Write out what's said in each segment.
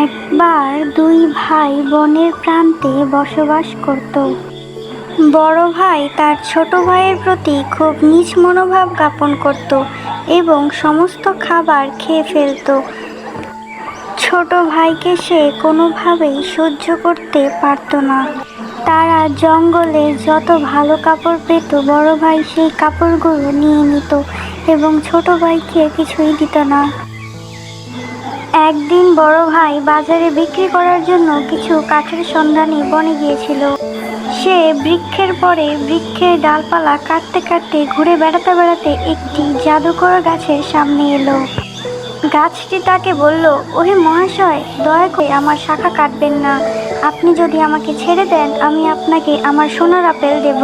একবার দুই ভাই বনের প্রান্তে বসবাস করত। বড় ভাই তার ছোট ভাইয়ের প্রতি খুব নীচ মনোভাব জ্ঞাপন করত এবং সমস্ত খাবার খেয়ে ফেলত। ছোট ভাইকে সে কোনোভাবেই সহ্য করতে পারত না। তারা জঙ্গলে যত ভালো কাপড় পেত বড় ভাই সেই কাপড়গুলো নিয়ে নিত এবং ছোট ভাইকে কিছুই দিত না। একদিন বড় ভাই বাজারে বিক্রি করার জন্য কিছু কাঠের সন্ধানে বনে গিয়েছিল। সে বৃক্ষের পরে বৃক্ষের ডালপালা কাটতে কাটতে ঘুরে বেড়াতে বেড়াতে একটি জাদুকর গাছের সামনে এলো। গাছটি তাকে বলল, ওহে মহাশয়, দয়া করে আমার শাখা কাটবেন না। আপনি যদি আমাকে ছেড়ে দেন আমি আপনাকে আমার সোনার আপেল দেব।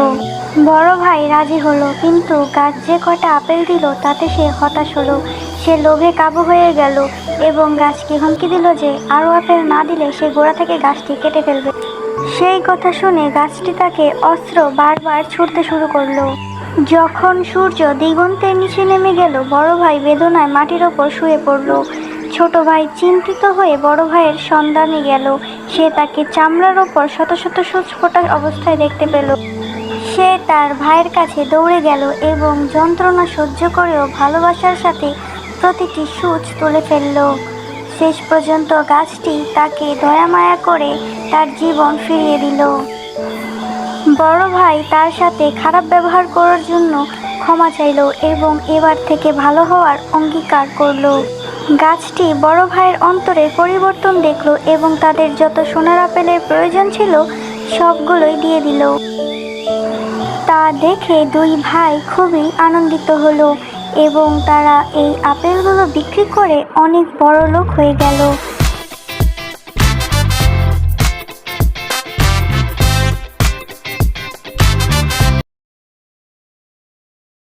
বড় ভাই রাজি হলো, কিন্তু গাছ যে কটা আপেল দিল তাতে সে হতাশ হলো। সে লোভে কাবু হয়ে গেল এবং গাছকে হুমকি দিল যে আরও আপেল না দিলে সে গোড়া থেকে গাছটি কেটে ফেলবে। সেই কথা শুনে গাছটি তাকে অস্ত্র বারবার ছুড়তে শুরু করলো। যখন সূর্য দিগন্তের নিচে নেমে গেল বড় ভাই বেদনায় মাটির ওপর শুয়ে পড়ল। ছোট ভাই চিন্তিত হয়ে বড় ভাইয়ের সন্ধানে গেল। সে তাকে চামড়ার ওপর শত শত সূচ ফোটা অবস্থায় দেখতে পেল। সে তার ভাইয়ের কাছে দৌড়ে গেল এবং যন্ত্রণা সহ্য করেও ভালোবাসার সাথে প্রতিটি সূচ তুলে ফেলল। শেষ পর্যন্ত গাছটি তাকে দয়া মায়া করে তার জীবন ফিরিয়ে দিল। বড় ভাই তার সাথে খারাপ ব্যবহার করার জন্য ক্ষমা চাইল এবং এবার থেকে ভালো হওয়ার অঙ্গীকার করল। গাছটি বড় ভাইয়ের অন্তরের পরিবর্তন দেখল এবং তাদের যত সোনার আপেলের প্রয়োজন ছিল সবগুলোই দিয়ে দিল। তা দেখে দুই ভাই খুবই আনন্দিত হলো এবং তারা এই আপেলগুলো বিক্রি করে অনেক বড় লোক হয়ে গেল।